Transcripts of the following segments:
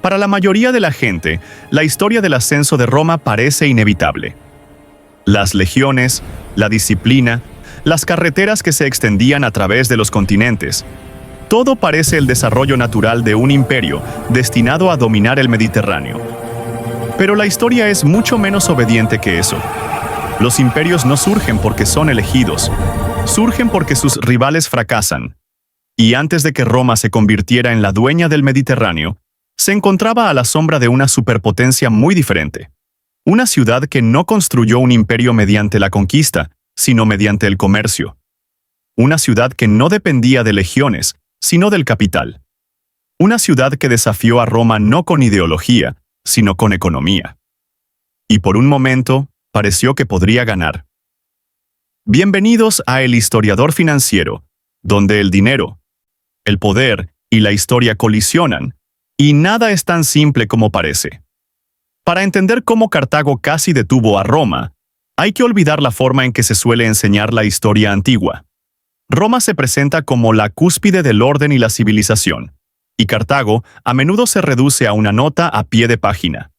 Para la mayoría de la gente, la historia del ascenso de Roma parece inevitable. Las legiones, la disciplina, las carreteras que se extendían a través de los continentes. Todo parece el desarrollo natural de un imperio destinado a dominar el Mediterráneo. Pero la historia es mucho menos obediente que eso. Los imperios no surgen porque son elegidos, surgen porque sus rivales fracasan. Y antes de que Roma se convirtiera en la dueña del Mediterráneo, se encontraba a la sombra de una superpotencia muy diferente. Una ciudad que no construyó un imperio mediante la conquista, sino mediante el comercio. Una ciudad que no dependía de legiones, sino del capital. Una ciudad que desafió a Roma no con ideología, sino con economía. Y por un momento, pareció que podría ganar. Bienvenidos a El Historiador Financiero, donde el dinero, el poder y la historia colisionan, y nada es tan simple como parece. Para entender cómo Cartago casi detuvo a Roma, hay que olvidar la forma en que se suele enseñar la historia antigua. Roma se presenta como la cúspide del orden y la civilización, y Cartago a menudo se reduce a una nota a pie de página.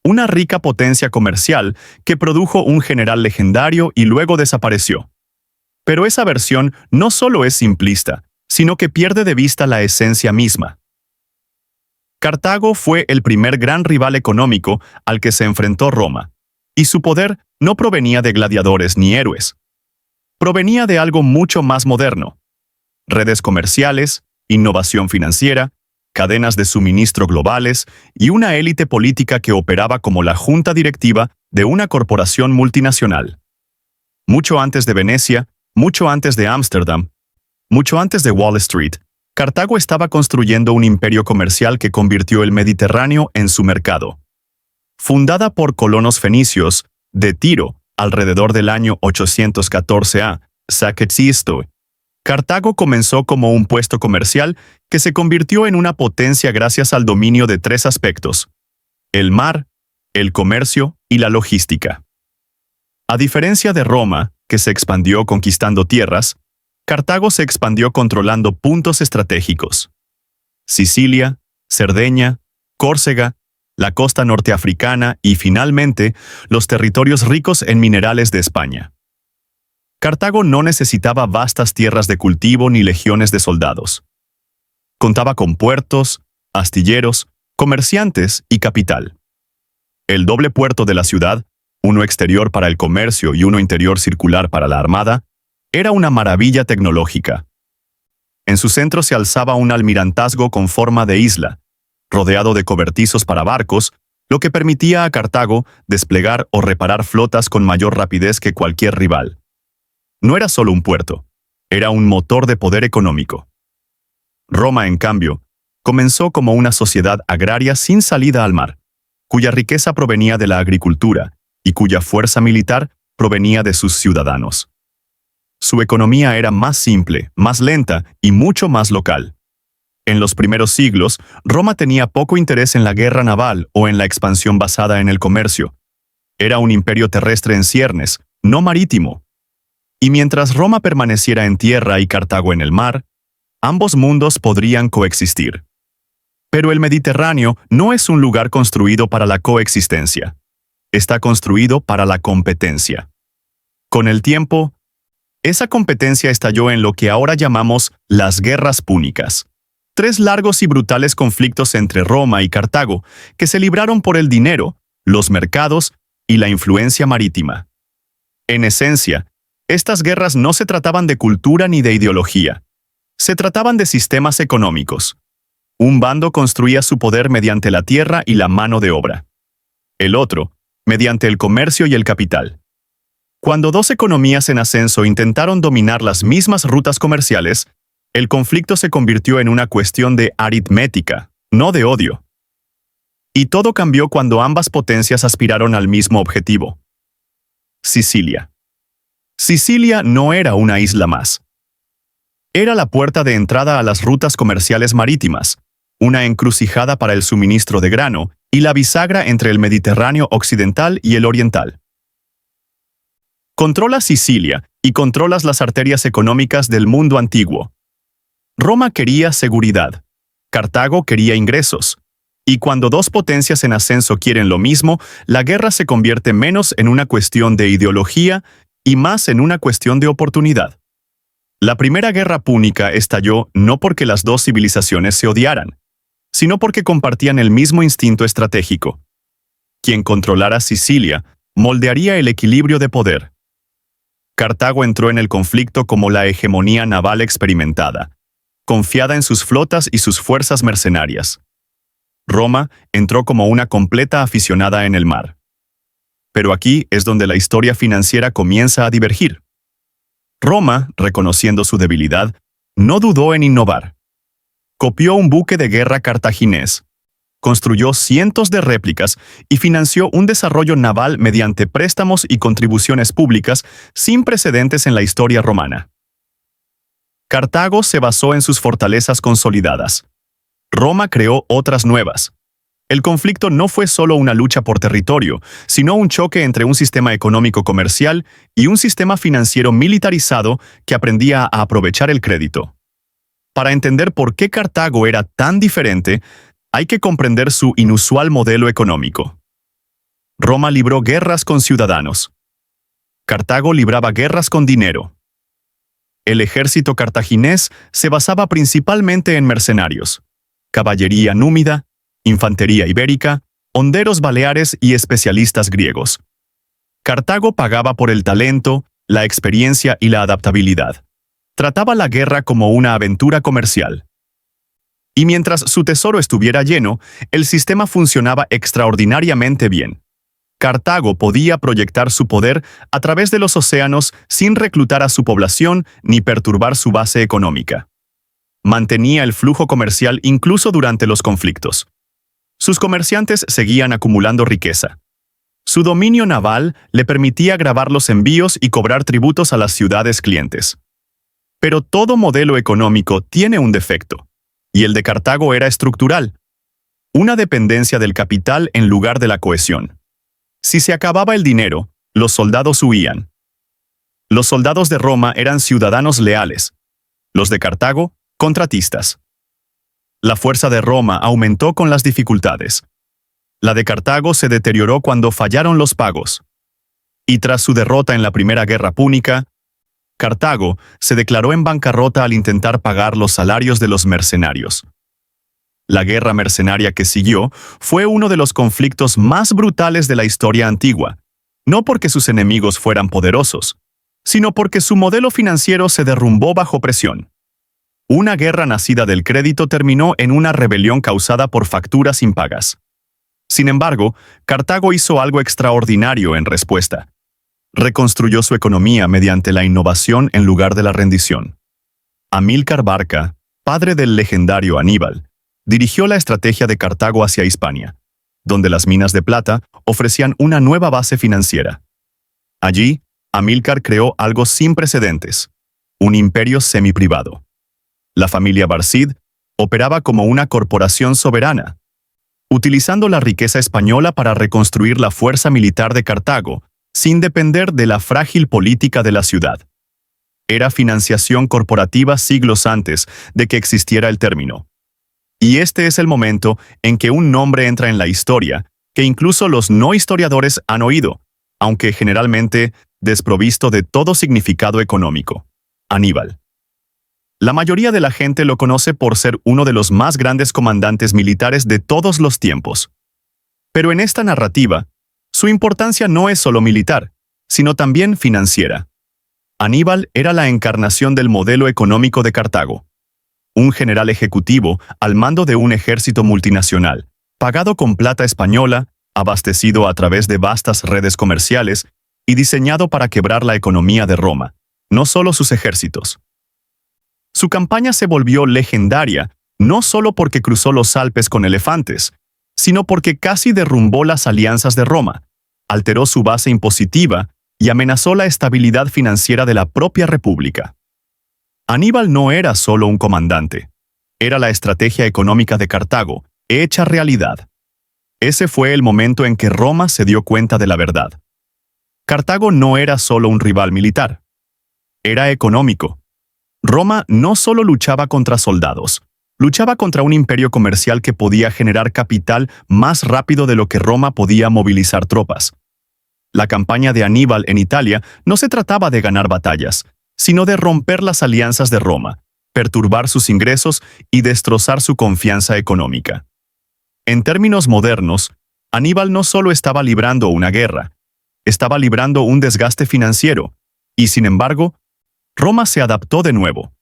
Una rica potencia comercial que produjo un general legendario y luego desapareció. Pero esa versión no solo es simplista, sino que pierde de vista la esencia misma. Cartago fue el primer gran rival económico al que se enfrentó Roma, y su poder no provenía de gladiadores ni héroes. Provenía de algo mucho más moderno: redes comerciales, innovación financiera, cadenas de suministro globales y una élite política que operaba como la junta directiva de una corporación multinacional. Mucho antes de Venecia, mucho antes de Ámsterdam, mucho antes de Wall Street, Cartago estaba construyendo un imperio comercial que convirtió el Mediterráneo en su mercado. Fundada por colonos fenicios de Tiro alrededor del año 814 a.C., Cartago comenzó como un puesto comercial que se convirtió en una potencia gracias al dominio de tres aspectos: el mar, el comercio y la logística. A diferencia de Roma, que se expandió conquistando tierras, Cartago se expandió controlando puntos estratégicos: Sicilia, Cerdeña, Córcega, la costa norteafricana y, finalmente, los territorios ricos en minerales de España. Cartago no necesitaba vastas tierras de cultivo ni legiones de soldados. Contaba con puertos, astilleros, comerciantes y capital. El doble puerto de la ciudad, uno exterior para el comercio y uno interior circular para la armada, era una maravilla tecnológica. En su centro se alzaba un almirantazgo con forma de isla, rodeado de cobertizos para barcos, lo que permitía a Cartago desplegar o reparar flotas con mayor rapidez que cualquier rival. No era solo un puerto, era un motor de poder económico. Roma, en cambio, comenzó como una sociedad agraria sin salida al mar, cuya riqueza provenía de la agricultura y cuya fuerza militar provenía de sus ciudadanos. Su economía era más simple, más lenta y mucho más local. En los primeros siglos, Roma tenía poco interés en la guerra naval o en la expansión basada en el comercio. Era un imperio terrestre en ciernes, no marítimo. Y mientras Roma permaneciera en tierra y Cartago en el mar, ambos mundos podrían coexistir. Pero el Mediterráneo no es un lugar construido para la coexistencia. Está construido para la competencia. Con el tiempo, esa competencia estalló en lo que ahora llamamos las guerras púnicas. 3 largos y brutales conflictos entre Roma y Cartago que se libraron por el dinero, los mercados y la influencia marítima. En esencia, estas guerras no se trataban de cultura ni de ideología. Se trataban de sistemas económicos. Un bando construía su poder mediante la tierra y la mano de obra. El otro, mediante el comercio y el capital. Cuando dos economías en ascenso intentaron dominar las mismas rutas comerciales, el conflicto se convirtió en una cuestión de aritmética, no de odio. Y todo cambió cuando ambas potencias aspiraron al mismo objetivo: Sicilia. Sicilia no era una isla más. Era la puerta de entrada a las rutas comerciales marítimas, una encrucijada para el suministro de grano y la bisagra entre el Mediterráneo occidental y el oriental. Controlas Sicilia y controlas las arterias económicas del mundo antiguo. Roma quería seguridad. Cartago quería ingresos. Y cuando dos potencias en ascenso quieren lo mismo, la guerra se convierte menos en una cuestión de ideología y más en una cuestión de oportunidad. La Primera Guerra Púnica estalló no porque las dos civilizaciones se odiaran, sino porque compartían el mismo instinto estratégico. Quien controlara Sicilia moldearía el equilibrio de poder. Cartago entró en el conflicto como la hegemonía naval experimentada, confiada en sus flotas y sus fuerzas mercenarias. Roma entró como una completa aficionada en el mar. Pero aquí es donde la historia financiera comienza a divergir. Roma, reconociendo su debilidad, no dudó en innovar. Copió un buque de guerra cartaginés, construyó cientos de réplicas y financió un desarrollo naval mediante préstamos y contribuciones públicas sin precedentes en la historia romana. Cartago se basó en sus fortalezas consolidadas. Roma creó otras nuevas. El conflicto no fue solo una lucha por territorio, sino un choque entre un sistema económico comercial y un sistema financiero militarizado que aprendía a aprovechar el crédito. Para entender por qué Cartago era tan diferente, hay que comprender su inusual modelo económico. Roma libró guerras con ciudadanos. Cartago libraba guerras con dinero. El ejército cartaginés se basaba principalmente en mercenarios, caballería númida, infantería ibérica, honderos baleares y especialistas griegos. Cartago pagaba por el talento, la experiencia y la adaptabilidad. Trataba la guerra como una aventura comercial. Y mientras su tesoro estuviera lleno, el sistema funcionaba extraordinariamente bien. Cartago podía proyectar su poder a través de los océanos sin reclutar a su población ni perturbar su base económica. Mantenía el flujo comercial incluso durante los conflictos. Sus comerciantes seguían acumulando riqueza. Su dominio naval le permitía grabar los envíos y cobrar tributos a las ciudades clientes. Pero todo modelo económico tiene un defecto, y el de Cartago era estructural. Una dependencia del capital en lugar de la cohesión. Si se acababa el dinero, los soldados huían. Los soldados de Roma eran ciudadanos leales. Los de Cartago, contratistas. La fuerza de Roma aumentó con las dificultades. La de Cartago se deterioró cuando fallaron los pagos. Y tras su derrota en la Primera Guerra Púnica, Cartago se declaró en bancarrota al intentar pagar los salarios de los mercenarios. La guerra mercenaria que siguió fue uno de los conflictos más brutales de la historia antigua, no porque sus enemigos fueran poderosos, sino porque su modelo financiero se derrumbó bajo presión. Una guerra nacida del crédito terminó en una rebelión causada por facturas impagas. Sin embargo, Cartago hizo algo extraordinario en respuesta. Reconstruyó su economía mediante la innovación en lugar de la rendición. Amílcar Barca, padre del legendario Aníbal, dirigió la estrategia de Cartago hacia Hispania, donde las minas de plata ofrecían una nueva base financiera. Allí, Amílcar creó algo sin precedentes, un imperio semiprivado. La familia Barcid operaba como una corporación soberana, utilizando la riqueza española para reconstruir la fuerza militar de Cartago, sin depender de la frágil política de la ciudad. Era financiación corporativa siglos antes de que existiera el término. Y este es el momento en que un nombre entra en la historia, que incluso los no historiadores han oído, aunque generalmente desprovisto de todo significado económico: Aníbal. La mayoría de la gente lo conoce por ser uno de los más grandes comandantes militares de todos los tiempos. Pero en esta narrativa, su importancia no es solo militar, sino también financiera. Aníbal era la encarnación del modelo económico de Cartago. Un general ejecutivo al mando de un ejército multinacional, pagado con plata española, abastecido a través de vastas redes comerciales y diseñado para quebrar la economía de Roma, no solo sus ejércitos. Su campaña se volvió legendaria, no solo porque cruzó los Alpes con elefantes, sino porque casi derrumbó las alianzas de Roma, alteró su base impositiva y amenazó la estabilidad financiera de la propia República. Aníbal no era solo un comandante, era la estrategia económica de Cartago, hecha realidad. Ese fue el momento en que Roma se dio cuenta de la verdad. Cartago no era solo un rival militar, era económico. Roma no solo luchaba contra soldados, luchaba contra un imperio comercial que podía generar capital más rápido de lo que Roma podía movilizar tropas. La campaña de Aníbal en Italia no se trataba de ganar batallas, sino de romper las alianzas de Roma, perturbar sus ingresos y destrozar su confianza económica. En términos modernos, Aníbal no solo estaba librando una guerra, estaba librando un desgaste financiero, y sin embargo, Roma se adaptó de nuevo.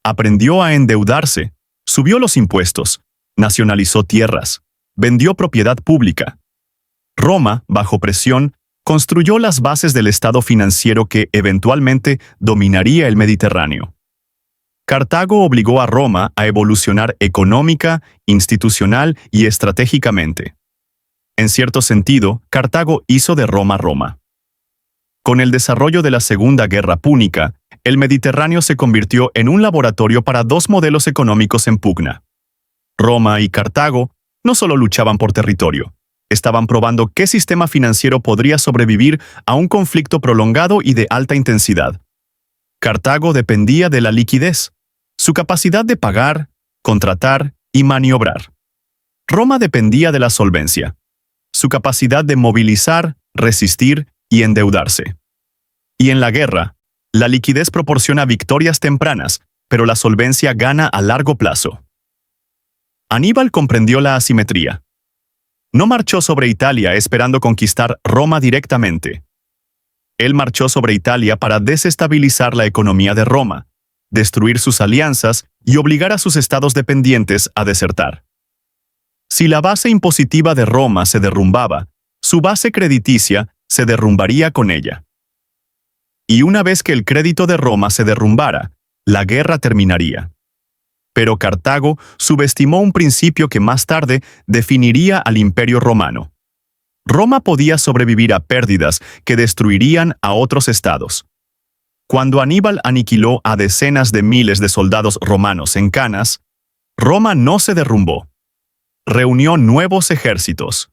Aprendió a endeudarse, subió los impuestos, nacionalizó tierras, vendió propiedad pública. Roma, bajo presión, construyó las bases del estado financiero que eventualmente dominaría el Mediterráneo. Cartago obligó a Roma a evolucionar económica, institucional y estratégicamente. En cierto sentido, Cartago hizo de Roma Roma. Con el desarrollo de la Segunda Guerra Púnica, el Mediterráneo se convirtió en un laboratorio para dos modelos económicos en pugna. Roma y Cartago no solo luchaban por territorio, estaban probando qué sistema financiero podría sobrevivir a un conflicto prolongado y de alta intensidad. Cartago dependía de la liquidez, su capacidad de pagar, contratar y maniobrar. Roma dependía de la solvencia, su capacidad de movilizar, resistir y endeudarse. Y en la guerra, la liquidez proporciona victorias tempranas, pero la solvencia gana a largo plazo. Aníbal comprendió la asimetría. No marchó sobre Italia esperando conquistar Roma directamente. Él marchó sobre Italia para desestabilizar la economía de Roma, destruir sus alianzas y obligar a sus estados dependientes a desertar. Si la base impositiva de Roma se derrumbaba, su base crediticia se derrumbaría con ella. Y una vez que el crédito de Roma se derrumbara, la guerra terminaría. Pero Cartago subestimó un principio que más tarde definiría al Imperio Romano. Roma podía sobrevivir a pérdidas que destruirían a otros estados. Cuando Aníbal aniquiló a decenas de miles de soldados romanos en Canas, Roma no se derrumbó. Reunió nuevos ejércitos.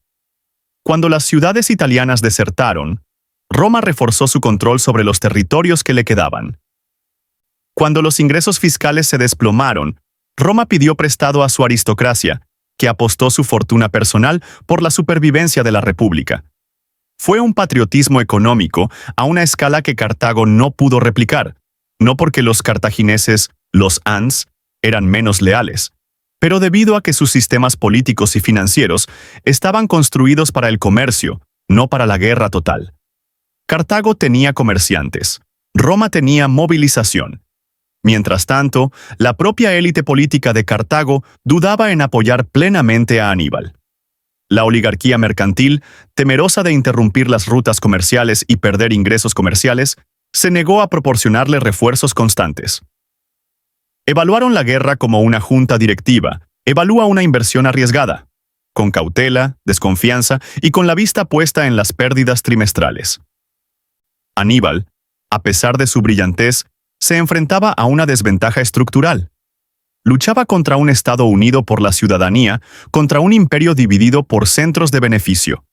Cuando las ciudades italianas desertaron, Roma reforzó su control sobre los territorios que le quedaban. Cuando los ingresos fiscales se desplomaron, Roma pidió prestado a su aristocracia, que apostó su fortuna personal por la supervivencia de la República. Fue un patriotismo económico a una escala que Cartago no pudo replicar, no porque los cartagineses, los Hans, eran menos leales, pero debido a que sus sistemas políticos y financieros estaban construidos para el comercio, no para la guerra total. Cartago tenía comerciantes, Roma tenía movilización. Mientras tanto, la propia élite política de Cartago dudaba en apoyar plenamente a Aníbal. La oligarquía mercantil, temerosa de interrumpir las rutas comerciales y perder ingresos comerciales, se negó a proporcionarle refuerzos constantes. Evaluaron la guerra como una junta directiva, evalúa una inversión arriesgada, con cautela, desconfianza y con la vista puesta en las pérdidas trimestrales. Aníbal, a pesar de su brillantez, se enfrentaba a una desventaja estructural. Luchaba contra un Estado unido por la ciudadanía, contra un imperio dividido por centros de beneficio.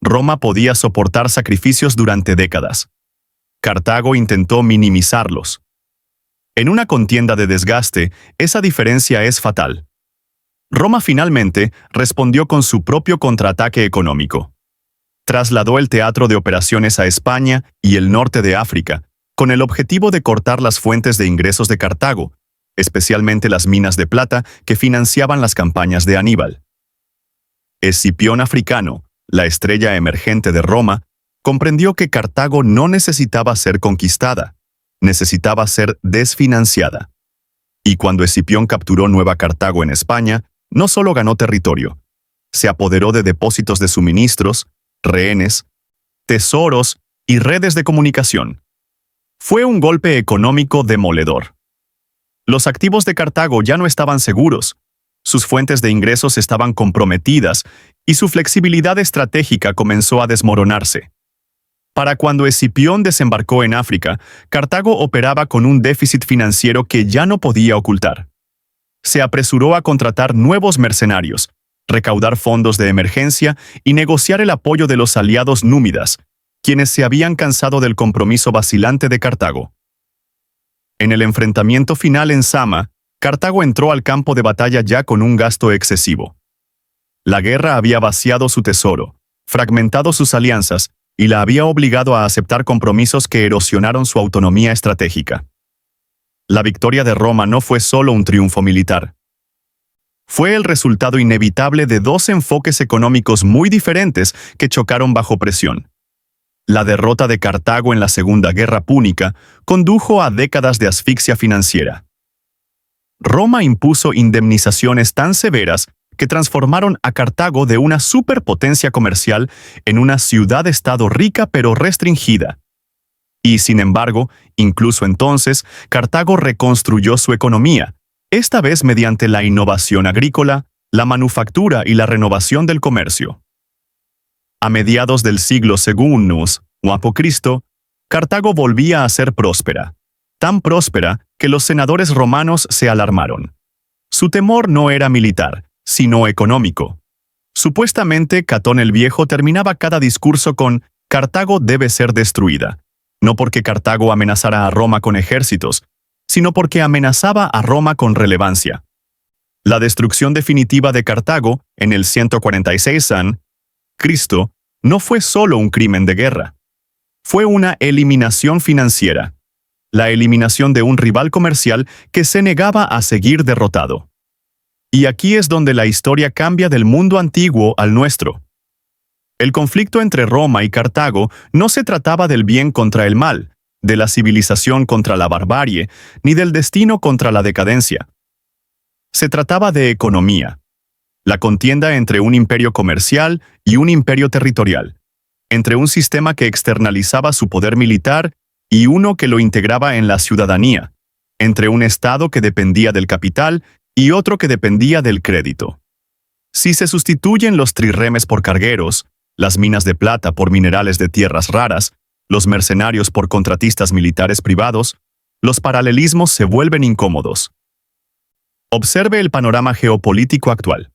Roma podía soportar sacrificios durante décadas. Cartago intentó minimizarlos. En una contienda de desgaste, esa diferencia es fatal. Roma finalmente respondió con su propio contraataque económico. Trasladó el teatro de operaciones a España y el norte de África, con el objetivo de cortar las fuentes de ingresos de Cartago, especialmente las minas de plata que financiaban las campañas de Aníbal. Escipión Africano, la estrella emergente de Roma, comprendió que Cartago no necesitaba ser conquistada, necesitaba ser desfinanciada. Y cuando Escipión capturó Nueva Cartago en España, no solo ganó territorio, se apoderó de depósitos de suministros, rehenes, tesoros y redes de comunicación. Fue un golpe económico demoledor. Los activos de Cartago ya no estaban seguros, sus fuentes de ingresos estaban comprometidas y su flexibilidad estratégica comenzó a desmoronarse. Para cuando Escipión desembarcó en África, Cartago operaba con un déficit financiero que ya no podía ocultar. Se apresuró a contratar nuevos mercenarios, recaudar fondos de emergencia y negociar el apoyo de los aliados númidas, quienes se habían cansado del compromiso vacilante de Cartago. En el enfrentamiento final en Zama, Cartago entró al campo de batalla ya con un gasto excesivo. La guerra había vaciado su tesoro, fragmentado sus alianzas y la había obligado a aceptar compromisos que erosionaron su autonomía estratégica. La victoria de Roma no fue solo un triunfo militar. Fue el resultado inevitable de dos enfoques económicos muy diferentes que chocaron bajo presión. La derrota de Cartago en la Segunda Guerra Púnica condujo a décadas de asfixia financiera. Roma impuso indemnizaciones tan severas que transformaron a Cartago de una superpotencia comercial en una ciudad-estado rica pero restringida. Y, sin embargo, incluso entonces, Cartago reconstruyó su economía, esta vez mediante la innovación agrícola, la manufactura y la renovación del comercio. A mediados del siglo II o Apócristo, Cartago volvía a ser próspera, tan próspera que los senadores romanos se alarmaron. Su temor no era militar, sino económico. Supuestamente, Catón el Viejo terminaba cada discurso con «Cartago debe ser destruida», no porque Cartago amenazara a Roma con ejércitos, sino porque amenazaba a Roma con relevancia. La destrucción definitiva de Cartago, en el 146 a.C., no fue solo un crimen de guerra. Fue una eliminación financiera. La eliminación de un rival comercial que se negaba a seguir derrotado. Y aquí es donde la historia cambia del mundo antiguo al nuestro. El conflicto entre Roma y Cartago no se trataba del bien contra el mal, de la civilización contra la barbarie, ni del destino contra la decadencia. Se trataba de economía. La contienda entre un imperio comercial y un imperio territorial, entre un sistema que externalizaba su poder militar y uno que lo integraba en la ciudadanía, entre un Estado que dependía del capital y otro que dependía del crédito. Si se sustituyen los trirremes por cargueros, las minas de plata por minerales de tierras raras, los mercenarios por contratistas militares privados, los paralelismos se vuelven incómodos. Observe el panorama geopolítico actual.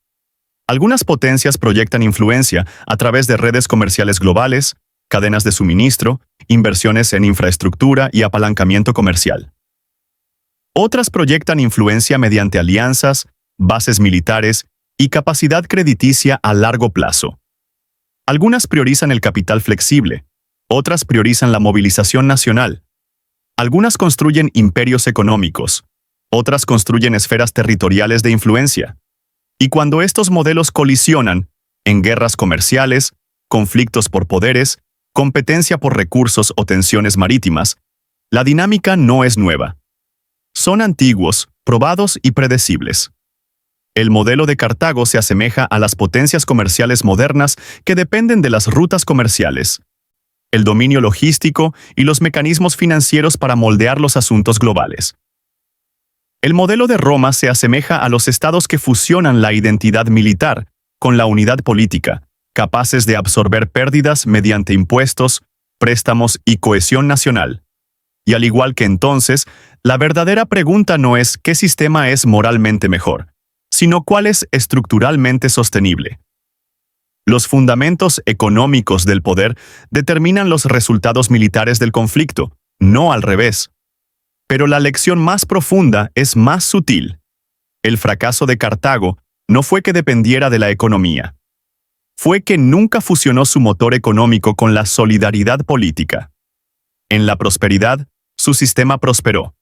Algunas potencias proyectan influencia a través de redes comerciales globales, cadenas de suministro, inversiones en infraestructura y apalancamiento comercial. Otras proyectan influencia mediante alianzas, bases militares y capacidad crediticia a largo plazo. Algunas priorizan el capital flexible, otras priorizan la movilización nacional. Algunas construyen imperios económicos, otras construyen esferas territoriales de influencia. Y cuando estos modelos colisionan, en guerras comerciales, conflictos por poderes, competencia por recursos o tensiones marítimas, la dinámica no es nueva. Son antiguos, probados y predecibles. El modelo de Cartago se asemeja a las potencias comerciales modernas que dependen de las rutas comerciales, el dominio logístico y los mecanismos financieros para moldear los asuntos globales. El modelo de Roma se asemeja a los estados que fusionan la identidad militar con la unidad política, capaces de absorber pérdidas mediante impuestos, préstamos y cohesión nacional. Y al igual que entonces, la verdadera pregunta no es qué sistema es moralmente mejor, sino cuál es estructuralmente sostenible. Los fundamentos económicos del poder determinan los resultados militares del conflicto, no al revés. Pero la lección más profunda es más sutil. El fracaso de Cartago no fue que dependiera de la economía. Fue que nunca fusionó su motor económico con la solidaridad política. En la prosperidad, su sistema prosperó.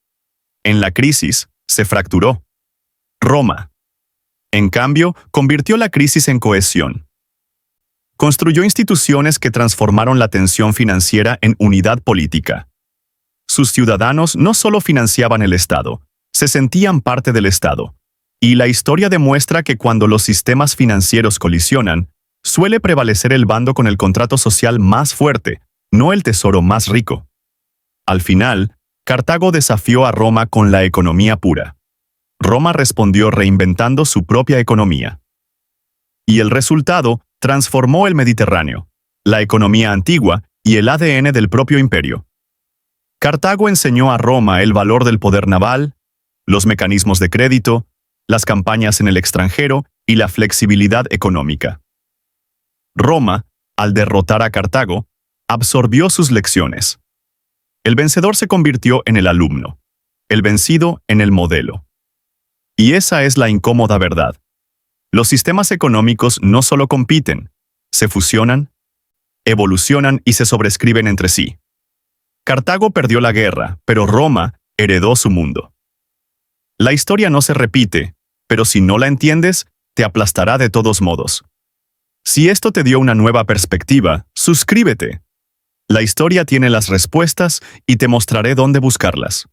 En la crisis, se fracturó. Roma, en cambio, convirtió la crisis en cohesión. Construyó instituciones que transformaron la tensión financiera en unidad política. Sus ciudadanos no solo financiaban el Estado, se sentían parte del Estado. Y la historia demuestra que cuando los sistemas financieros colisionan, suele prevalecer el bando con el contrato social más fuerte, no el tesoro más rico. Al final, Cartago desafió a Roma con la economía pura. Roma respondió reinventando su propia economía. Y el resultado transformó el Mediterráneo, la economía antigua y el ADN del propio imperio. Cartago enseñó a Roma el valor del poder naval, los mecanismos de crédito, las campañas en el extranjero y la flexibilidad económica. Roma, al derrotar a Cartago, absorbió sus lecciones. El vencedor se convirtió en el alumno, el vencido en el modelo. Y esa es la incómoda verdad. Los sistemas económicos no solo compiten, se fusionan, evolucionan y se sobrescriben entre sí. Cartago perdió la guerra, pero Roma heredó su mundo. La historia no se repite, pero si no la entiendes, te aplastará de todos modos. Si esto te dio una nueva perspectiva, suscríbete. La historia tiene las respuestas y te mostraré dónde buscarlas.